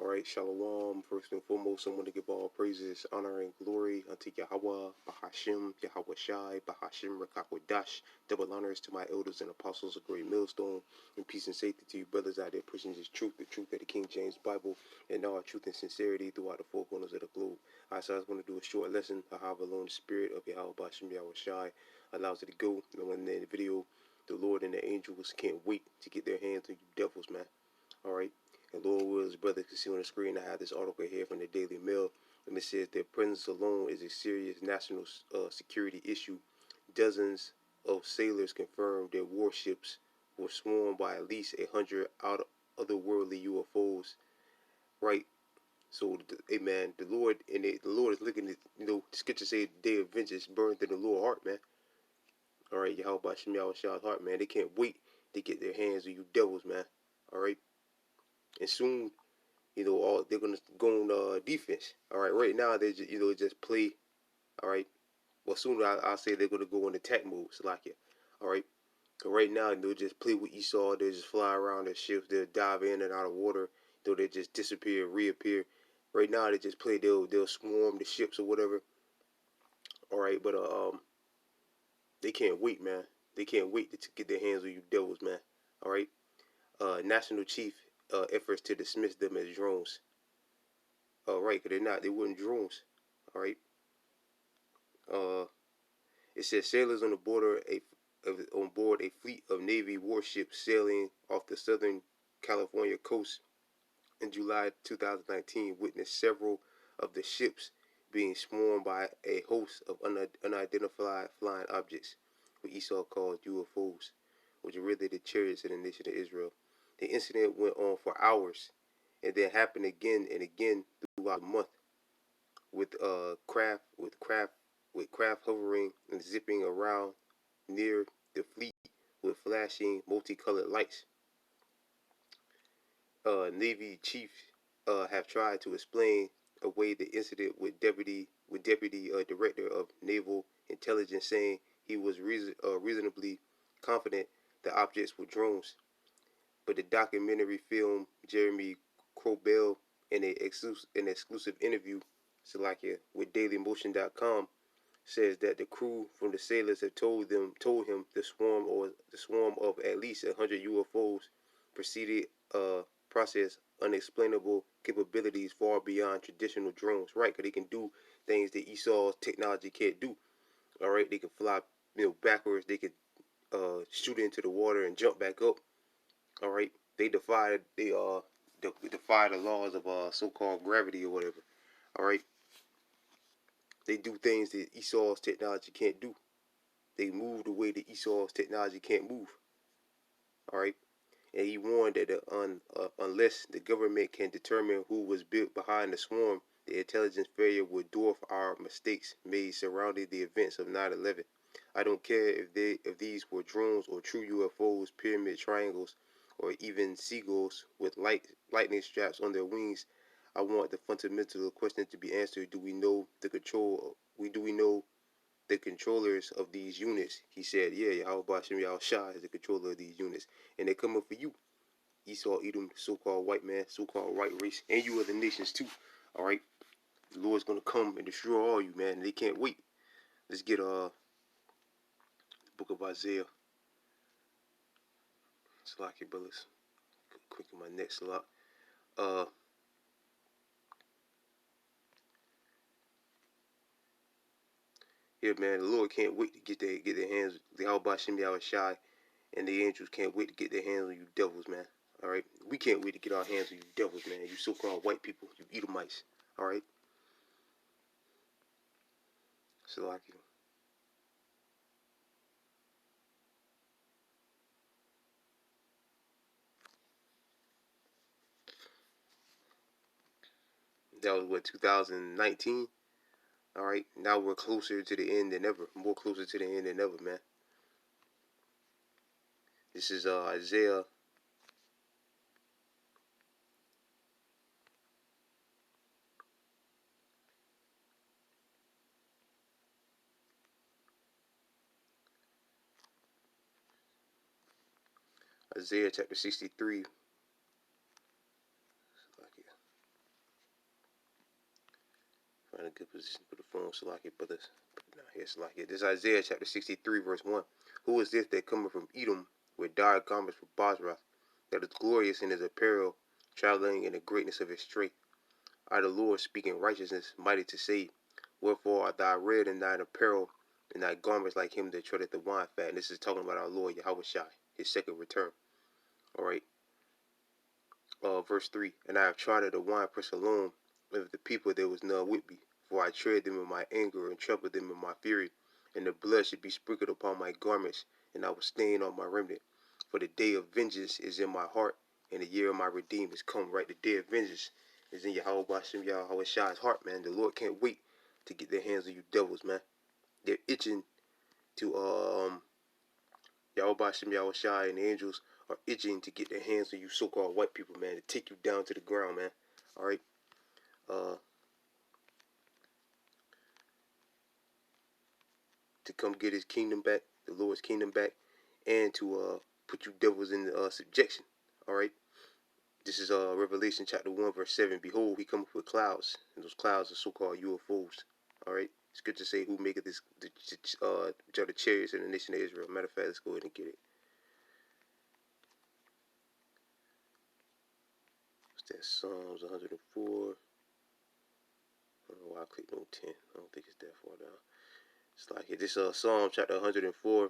All right, Shalom. First and foremost, I want to give all praises, honor, and glory unto Yahweh, Bahashim, Yahweh Shai, Bahashim, Rakakwadash. Double honors to my elders and apostles of Great Millstone, and peace and safety to you brothers out there pushing this truth, the truth of the King James Bible, and all truth and sincerity throughout the four corners of the globe. All right, so I just want to do a short lesson of how alone the spirit of Yahweh, Bahashim, Yahweh Shai allows it to go. And when in the video, the Lord and the angels can't wait to get their hands on you devils, man. All right. And Lord Will's brother can see on the screen, I have this article here from the Daily Mail, and it says their presence alone is a serious national security issue. Dozens of sailors confirmed their warships were swarmed by at least 100 out otherworldly UFOs. Right. So, man, the Lord the Lord is looking at, the scripture say the day of vengeance burned in the Lord's heart, man. All right, Yahweh Shem Yahweh Shah's heart, man. They can't wait to get their hands on you devils, man. All right. And soon, all they're gonna go on defense. All right, right now they just just play. All right, well soon I'll say they're gonna go in attack mode, Salakia. All right, so right now they'll just play with Esau. They'll just fly around their ships. They'll dive in and out of water. They just disappear, reappear. Right now they just play. They'll swarm the ships or whatever. All right, but they can't wait, man. They can't wait to get their hands on you devils, man. All right, National Chief efforts to dismiss them as drones. Right, because they weren't drones. All right. It says sailors on board a fleet of Navy warships sailing off the southern California coast in July 2019 witnessed several of the ships being swarmed by a host of unidentified flying objects, what Esau called UFOs, which are really the chariots of the nation of Israel. The incident went on for hours and then happened again and again throughout the month, with craft hovering and zipping around near the fleet with flashing multicolored lights. Navy chiefs have tried to explain away the incident with deputy director of naval intelligence, saying he was reasonably confident the objects were drones. But the documentary film Jeremy Corbell in an exclusive interview, Salakia, with DailyMotion.com, says that the crew from the sailors have told him the swarm of at least 100 UFOs process unexplainable capabilities far beyond traditional drones. Right, because they can do things that Esau's technology can't do. All right, they can fly backwards. They can shoot into the water and jump back up. All right, they defy the laws of so-called gravity or whatever. All right, they do things that Esau's technology can't do. They move the way that Esau's technology can't move. All right, and he warned that unless the government can determine who was built behind the swarm, the intelligence failure would dwarf our mistakes made surrounding the events of 9/11. I don't care if these were drones or true UFOs, pyramid triangles, or even seagulls with lightning straps on their wings. I want the fundamental question to be answered: Do we know the controllers of these units? He said, yeah, Yahweh Bashem Yahweh Shah is the controller of these units, and they're coming for you, Esau, Edom, so-called white man, so-called white race, and you other nations too. All right, the Lord's gonna come and destroy all you, man, and they can't wait. Let's get the book of Isaiah. Salakia brothers, quick in my next slot. Yeah, man, the Lord can't wait to get their hands. The Yahweh Shem Yahweh Shai and the angels can't wait to get their hands on you devils, man. All right, we can't wait to get our hands on you devils, man. You so-called white people, you Edomites. All right, Salakia. That was what, 2019. All right, now we're closer to the end than ever. More closer to the end than ever, man. This is Isaiah. Isaiah chapter 63. a good position for the phone, Salaki, but this, nah, here, Salaki. This is Isaiah chapter 63, verse 1. Who is this that cometh from Edom with dire garments from Bozrah, that is glorious in his apparel, traveling in the greatness of his strength? I, the Lord, speaking righteousness, mighty to save. Wherefore art thou red in thine apparel, and thy garments like him that treadeth the wine fat. And this is talking about our Lord Yahweh Shai, his second return. All right. Verse 3. And I have trodden the winepress alone, and of the people there was none with me. For I tread them in my anger, and trampled them in my fury. And the blood should be sprinkled upon my garments, and I will stain on my remnant. For the day of vengeance is in my heart, and the year of my redeemer is come. Right, the day of vengeance is in Yahweh Bashem Yahweh Shai's heart, man. The Lord can't wait to get their hands on you devils, man. They're itching to Yahweh Bashem Yahweh Shai and the angels are itching to get their hands on you so-called white people, man, to take you down to the ground, man. All right. To come get his kingdom back, the Lord's kingdom back, and to put you devils in subjection. All right. This is Revelation chapter 1, verse 7. Behold, he cometh with clouds, and those clouds are so-called UFOs. All right. Scripture say, who maketh this the chariots in the nation of Israel. Matter of fact, let's go ahead and get it. What's that? Psalms 104. I don't know why I clicked on 10. I don't think it's that far down. It's like it. This Psalm chapter 104,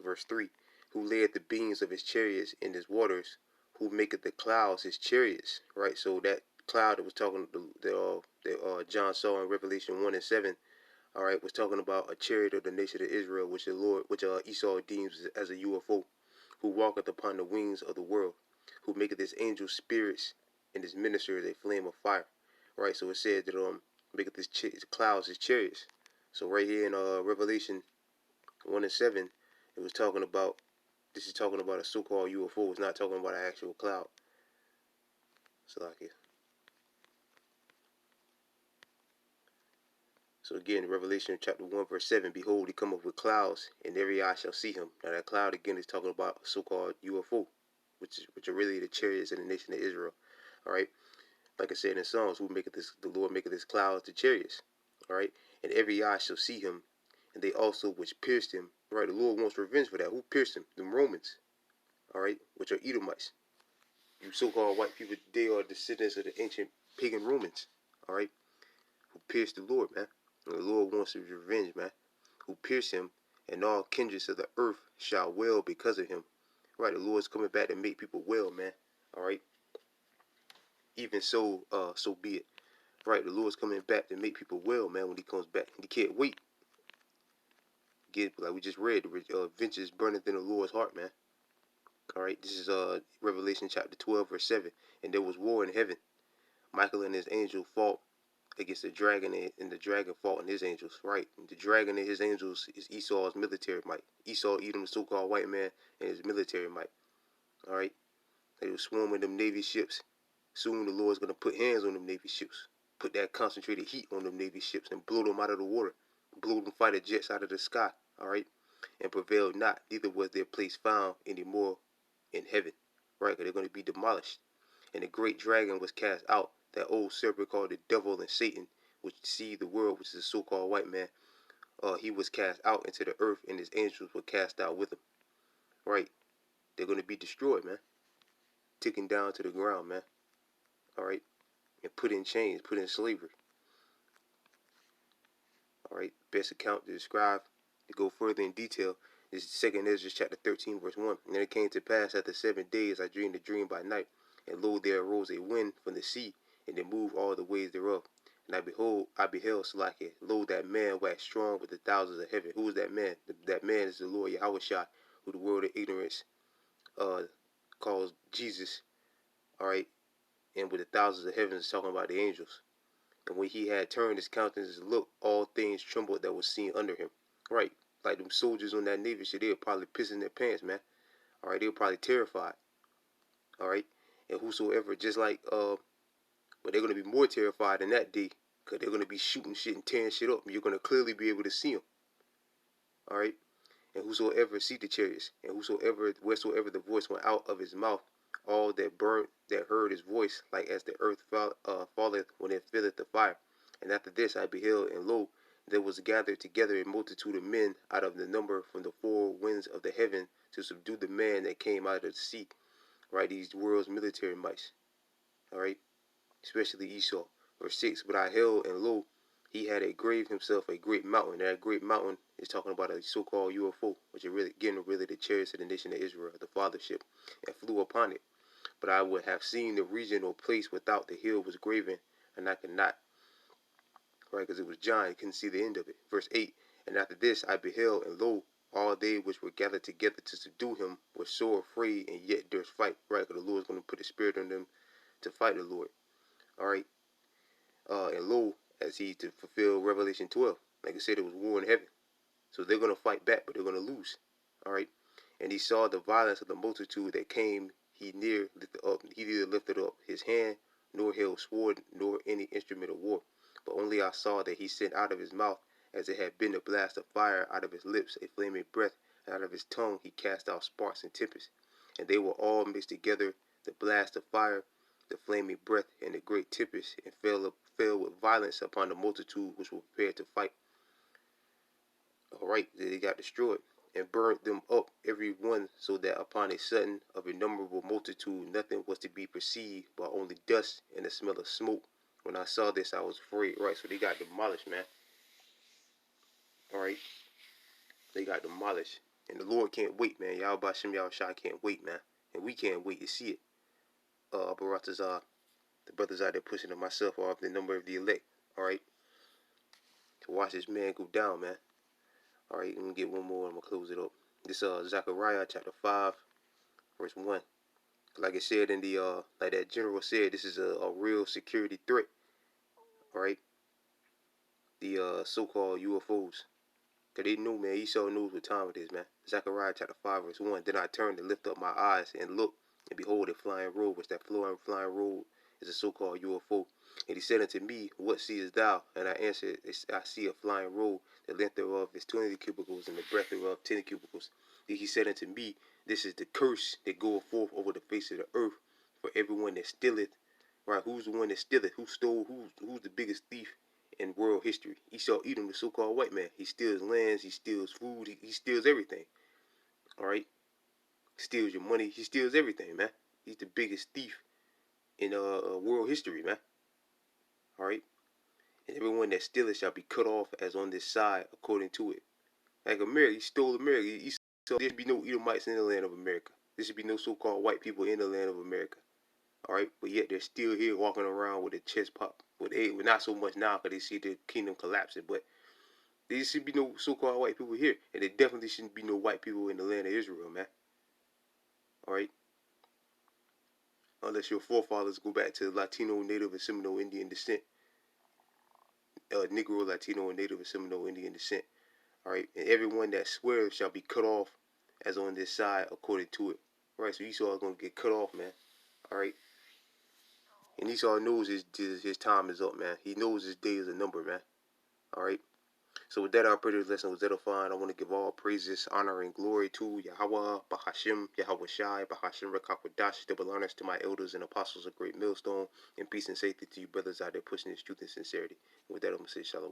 verse 3. Who layeth the beams of his chariots in his waters, who maketh the clouds his chariots. Right. So that cloud that was talking that John saw in Revelation 1 and 7. All right, was talking about a chariot of the nation of Israel, which Esau deems as a UFO, who walketh upon the wings of the world, who maketh his angels spirits and his ministers a flame of fire. Right. So it said that maketh his clouds his chariots. So right here in Revelation 1 and 7, it was talking about, this is talking about a so-called UFO. It's not talking about an actual cloud. So like it. So again, Revelation chapter 1, verse 7, behold, he cometh with clouds, and every eye shall see him. Now that cloud again is talking about a so-called UFO, which are really the chariots in the nation of Israel. All right. Like I said in Psalms, who maketh this, the Lord maketh his clouds the chariots. All right. And every eye shall see him, and they also which pierced him. Right, the Lord wants revenge for that. Who pierced him? The Romans. All right, which are Edomites. You so-called white people, they are descendants of the ancient pagan Romans. All right, who pierced the Lord, man. And the Lord wants his revenge, man. Who pierced him, and all kindreds of the earth shall wail because of him. Right, the Lord's coming back to make people well, man. All right. Even so, so be it. Right, the Lord's coming back to make people well, man. When he comes back, he can't wait. Get like we just read, the vengeance burneth in the Lord's heart, man. All right, this is Revelation chapter 12, verse 7. And there was war in heaven. Michael and his angel fought against the dragon, and the dragon fought and his angels. Right, and the dragon and his angels is Esau's military might. Esau, Edom, the so-called white man, and his military might. All right, they were swarming them Navy ships. Soon the Lord's gonna put hands on them Navy ships, put that concentrated heat on them Navy ships, and blow them out of the water, blow them fighter jets out of the sky. All right, and prevailed not, neither was their place found anymore in heaven. Right, because they're going to be demolished. And the great dragon was cast out, that old serpent called the devil and Satan, which deceived the world, which is the so-called white man. He was cast out into the earth, and his angels were cast out with him. Right, they're going to be destroyed, man. Taken down to the ground, man. All right, and put in chains, put in slavery. All right, best account to describe, to go further in detail, is 2 Ezra chapter 13, verse 1. And then it came to pass after 7 days I dreamed a dream by night, and lo, there arose a wind from the sea, and it moved all the ways thereof. And I beheld Salakia, lo, that man waxed strong with the thousands of heaven. Who is that man? That man is the Lord Yahweh Shai, who the world of ignorance calls Jesus. All right, and with the thousands of heavens, talking about the angels. And when he had turned his countenance and looked, all things trembled that was seen under him. Right, like them soldiers on that Navy ship, they were probably pissing their pants, man. All right, they were probably terrified. All right, and whosoever, just like but they're gonna be more terrified in that day, cause they're gonna be shooting shit and tearing shit up, and you're gonna clearly be able to see them. All right, and whosoever see the chariots, and wheresoever the voice went out of his mouth, all that heard his voice, like as the earth falleth when it filleth the fire, And after this I beheld, and lo, there was gathered together a multitude of men out of the number from the four winds of the heaven to subdue the man that came out of the sea. Right, these world's military mice. All right, especially Esau. Verse 6, but I held, and lo, he had engraved himself a great mountain. That great mountain is talking about a so-called UFO, which is really, again, really the chariots of the nation of Israel, the fathership, and flew upon it. But I would have seen the region or place without the hill was graven, and I could not, right, because it was giant, I couldn't see the end of it. Verse 8, and after this I beheld, and lo, all they which were gathered together to subdue him were sore afraid, and yet durst fight, right, because the Lord is going to put a spirit on them to fight the Lord. All right, and lo, as he to fulfill Revelation 12. Like I said, it was war in heaven. So they're going to fight back, but they're going to lose. All right. And he saw the violence of the multitude that came. He neither lifted up his hand, nor held sword, nor any instrument of war. But only I saw that he sent out of his mouth, as it had been a blast of fire, out of his lips a flaming breath, and out of his tongue he cast out sparks and tempests. And they were all mixed together, the blast of fire, the flaming breath, and the great tempest, and fell with violence upon the multitude which were prepared to fight. All right, they got destroyed, and burnt them up every one, so that upon a sudden of innumerable multitude nothing was to be perceived but only dust and the smell of smoke. When I saw this, I was afraid. Right, so they got demolished, man. All right, they got demolished, and the Lord can't wait, man. Y'all Bashem Yahushua can't wait, man, and we can't wait to see it. Baratazar, the brothers out there pushing to myself off the number of the elect. All right, to watch this man go down, man. All right, let me get one more. I'm gonna close it up. This Zechariah chapter 5, verse 1. Like it said in the like that general said, this is a real security threat. All right, the so-called UFOs. Cause they knew, man. Esau knows what time it is, man. Zechariah chapter 5, verse 1. Then I turned and lift up my eyes and looked, and behold, a flying robe, which that flying robe is a so-called UFO. And he said unto me, what seest thou? And I answered, I see a flying robe. The length thereof is 20 cubicles, and the breadth thereof 10 cubicles. Then he said unto me, this is the curse that goeth forth over the face of the earth for everyone that stealeth. Right? Who's the one that stealeth? Who stole? Who's the biggest thief in world history? Esau Edom, the so-called white man. He steals lands, he steals food, he steals everything. All right, steals your money, he steals everything, man. He's the biggest thief in world history, man. All right, and everyone that stealeth shall be cut off as on this side according to it. Like America, he stole America. So there should be no Edomites in the land of America. There should be no so-called white people in the land of America. All right, but yet they're still here walking around with a chest pop. Well, not so much now because they see the kingdom collapsing, but there should be no so-called white people here, and there definitely shouldn't be no white people in the land of Israel, man. All right, unless your forefathers go back to Latino, Native, and Seminole Indian descent, Negro, Latino, and Native, and Seminole Indian descent. All right, and everyone that swears shall be cut off as on this side according to it. All right, so Esau is gonna get cut off, man. All right, and Esau knows his time is up, man. He knows his day is a number, man. All right. So with that, our previous lesson was edifying. I want to give all praises, honor, and glory to Yahweh, Bahashim, Yahweh Shai, Bahashim Rekakwadash, double honors to my elders and apostles of Great Millstone, and peace and safety to you brothers out there pushing this truth and sincerity. With that, I'm going to say Shalom.